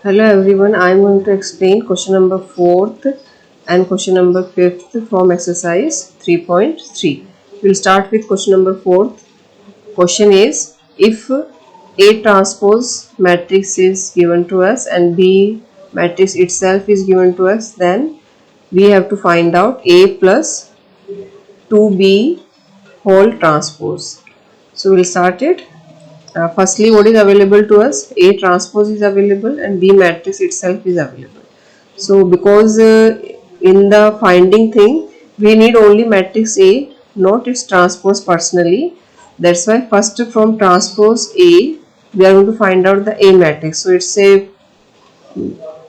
Hello everyone, I am going to explain question number 4th and question number 5th from exercise 3.3. We will start with question number 4th. Question is, if A transpose matrix is given to us and B matrix itself is given to us, then we have to find out A plus 2B whole transpose. So we will start it. Firstly, what is available to us? A transpose is available and B matrix itself is available. So because in the finding thing we need only matrix A, not its transpose personally. That's why first from transpose A we are going to find out the A matrix. So it's a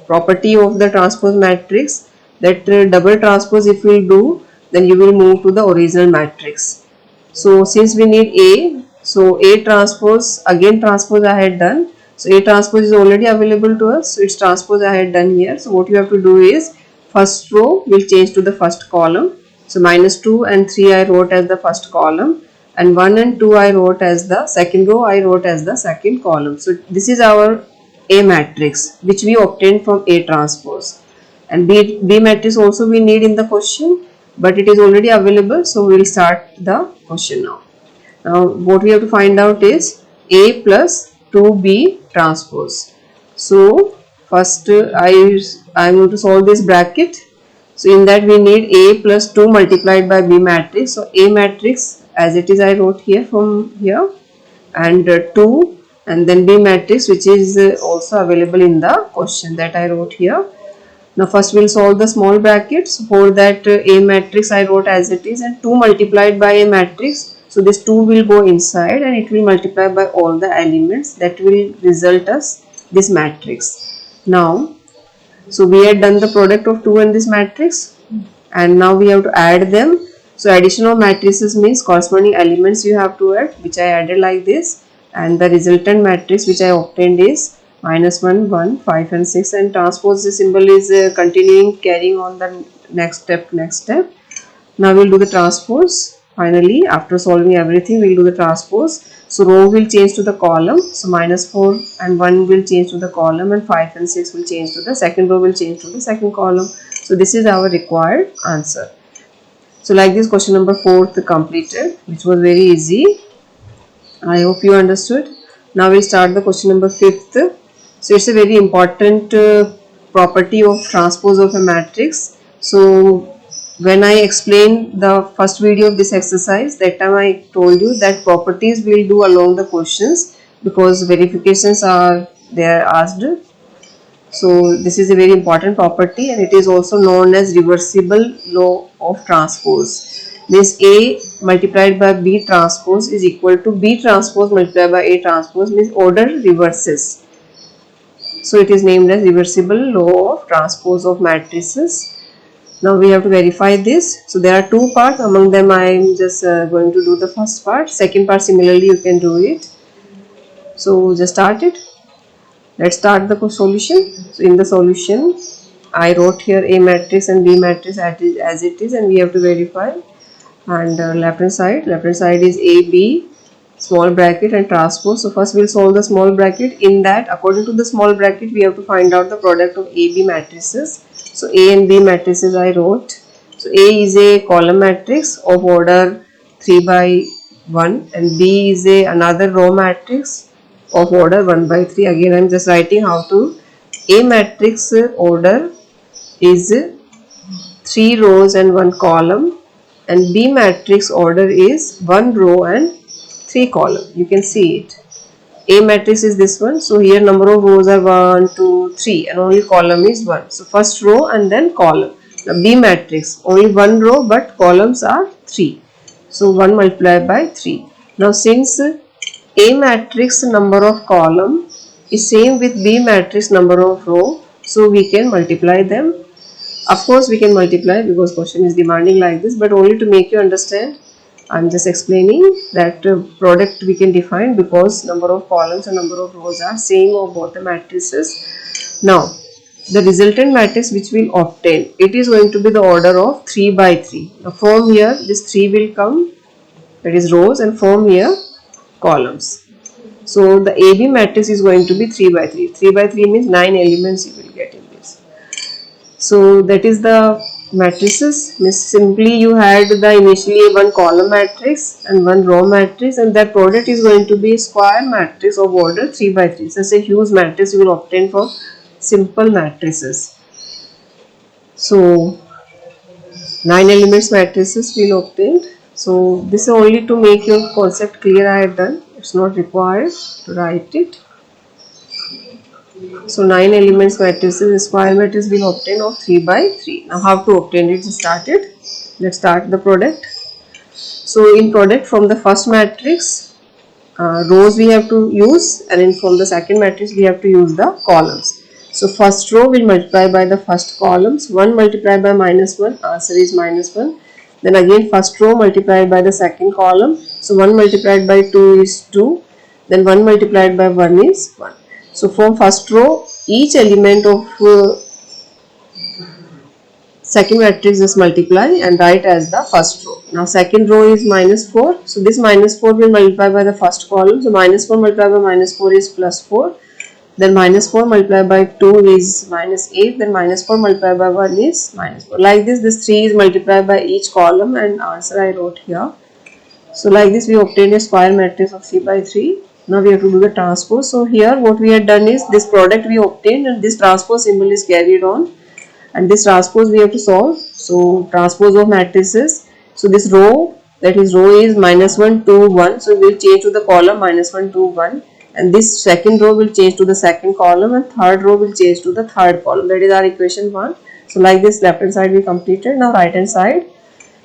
property of the transpose matrix that double transpose if we do, then you will move to the original matrix. So since we need A, so A transpose, again transpose I had done. So A transpose is already available to us. So its transpose I had done here. So what you have to do is, first row will change to the first column. So minus 2 and 3 I wrote as the first column, and 1 and 2 I wrote as the second row, I wrote as the second column. So this is our A matrix which we obtained from A transpose. And B matrix also we need in the question, but it is already available. So we will start the question now. Now what we have to find out is A plus 2B transpose. So first I am going to solve this bracket. So in that we need A plus 2 multiplied by B matrix. So A matrix as it is I wrote here from here, and 2, and then B matrix which is also available in the question that I wrote here. Now first we will solve the small brackets. For that A matrix I wrote as it is, and 2 multiplied by A matrix. So this 2 will go inside and it will multiply by all the elements, that will result us this matrix. Now, so we had done the product of 2 and this matrix, and now we have to add them. So addition of matrices means corresponding elements you have to add, which I added like this, and the resultant matrix which I obtained is minus 1, 1, 5 and 6, and transpose the symbol is continuing carrying on the next step. Now we will do the transpose. Finally, after solving everything, we will do the transpose. So row will change to the column. So minus 4 and 1 will change to the column, and 5 and 6 will change to the second row, will change to the second column. So this is our required answer. So like this, question number 4th completed, which was very easy. I hope you understood. Now we'll start the question number 5th. So it's a very important property of transpose of a matrix. So when I explained the first video of this exercise, that time I told you that properties will do along the questions because verifications are there asked. So this is a very important property, and it is also known as reversible law of transpose. This A multiplied by B transpose is equal to B transpose multiplied by A transpose, means order reverses. So it is named as reversible law of transpose of matrices. Now we have to verify this. So there are two parts. Among them I am just going to do the first part. Second part similarly you can do it. So just start it. Let's start the solution. So in the solution I wrote here A matrix and B matrix as it is, and we have to verify. And left hand side is AB small bracket and transpose. So first we'll solve the small bracket. In that, according to the small bracket, we have to find out the product of AB matrices. So A and B matrices I wrote. So A is a column matrix of order 3 by 1, and B is another row matrix of order 1 by 3. Again I am just writing how to. A matrix order is 3 rows and 1 column, and B matrix order is 1 row and 3 column. You can see it. A matrix is this one. So here number of rows are 1, 2, 3, and only column is 1. So first row and then column. Now B matrix only 1 row but columns are 3. So 1 multiplied by 3. Now since A matrix number of column is same with B matrix number of row, so we can multiply them. Of course we can multiply because question is demanding like this, but only to make you understand. I am just explaining that product we can define because number of columns and number of rows are same of both the matrices. Now the resultant matrix which will obtain, it is going to be the order of 3 by 3. Now from here this 3 will come, that is rows, and from here columns. So the AB matrix is going to be 3 by 3. 3 by 3 means 9 elements you will get in this. So that is the matrices. Means simply you had the initially one column matrix and one row matrix, and that product is going to be a square matrix of order 3 by 3. Such a huge matrix you will obtain for simple matrices. So 9 elements matrices will obtain. So this is only to make your concept clear I have done. It's not required to write it. So 9 elements matrices, square matrix will obtain of 3 by 3. Now how to obtain it started. Let's start the product. So in product from the first matrix, rows we have to use, and then from the second matrix we have to use the columns. So first row will multiply by the first columns. 1 multiplied by minus 1, answer is minus 1. Then again first row multiplied by the second column. So 1 multiplied by 2 is 2. Then 1 multiplied by 1 is 1. So from first row each element of second matrix is multiply and write as the first row. Now second row is minus 4. So this minus 4 will multiply by the first column. So minus 4 multiplied by minus 4 is plus 4. Then minus 4 multiplied by 2 is minus 8. Then minus 4 multiplied by 1 is minus 4. Like this 3 is multiplied by each column, and answer I wrote here. So like this we obtained a square matrix of 3 by 3. Now we have to do the transpose. So here what we had done is this product we obtained, and this transpose symbol is carried on, and this transpose we have to solve. So transpose of matrices. So this row, that is row is minus 1, 2, 1. So we will change to the column minus 1, 2, 1. And this second row will change to the second column, and third row will change to the third column. That is our equation 1. So like this left hand side we completed. Now right hand side.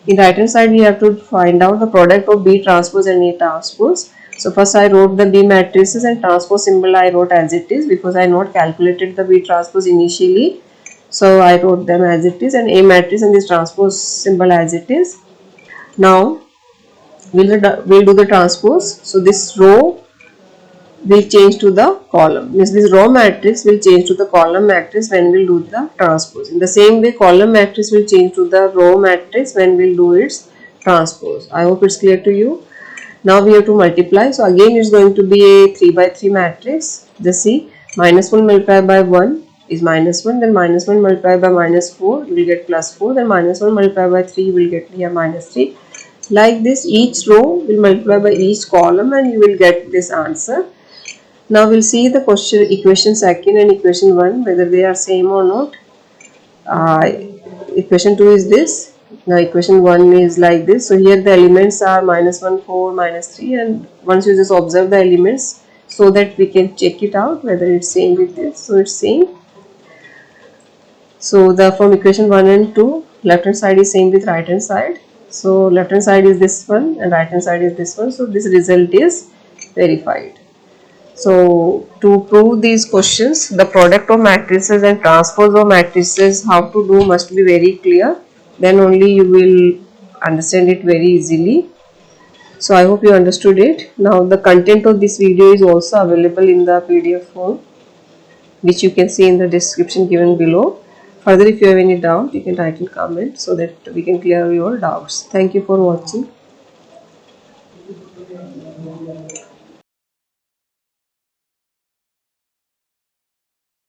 In right hand side we have to find out the product of B transpose and A transpose. So first I wrote the B matrices, and transpose symbol I wrote as it is because I not calculated the B transpose initially. So I wrote them as it is, and A matrix and this transpose symbol as it is. Now we'll do the transpose. So this row will change to the column. Means this row matrix will change to the column matrix when we'll do the transpose. In the same way column matrix will change to the row matrix when we'll do its transpose. I hope it's clear to you. Now we have to multiply. So again it's going to be a 3 by 3 matrix. Just see, minus 1 multiplied by 1 is minus 1. Then minus 1 multiplied by minus 4 you will get plus 4. Then minus 1 multiplied by 3 you will get here minus 3. Like this each row will multiply by each column, and you will get this answer. Now we'll see the question equation second and equation 1 whether they are same or not. Equation 2 is this. Now equation 1 is like this. So here the elements are minus 1, 4, minus 3, and once you just observe the elements so that we can check it out whether it's same with this. So it's same. So the from equation 1 and 2, left hand side is same with right hand side. So left hand side is this one and right hand side is this one. So this result is verified. So to prove these questions, the product of matrices and transpose of matrices, how to do must be very clear. Then only you will understand it very easily. So I hope you understood it. Now the content of this video is also available in the PDF form, which you can see in the description given below. Further, if you have any doubt, you can write in comment so that we can clear your doubts. Thank you for watching.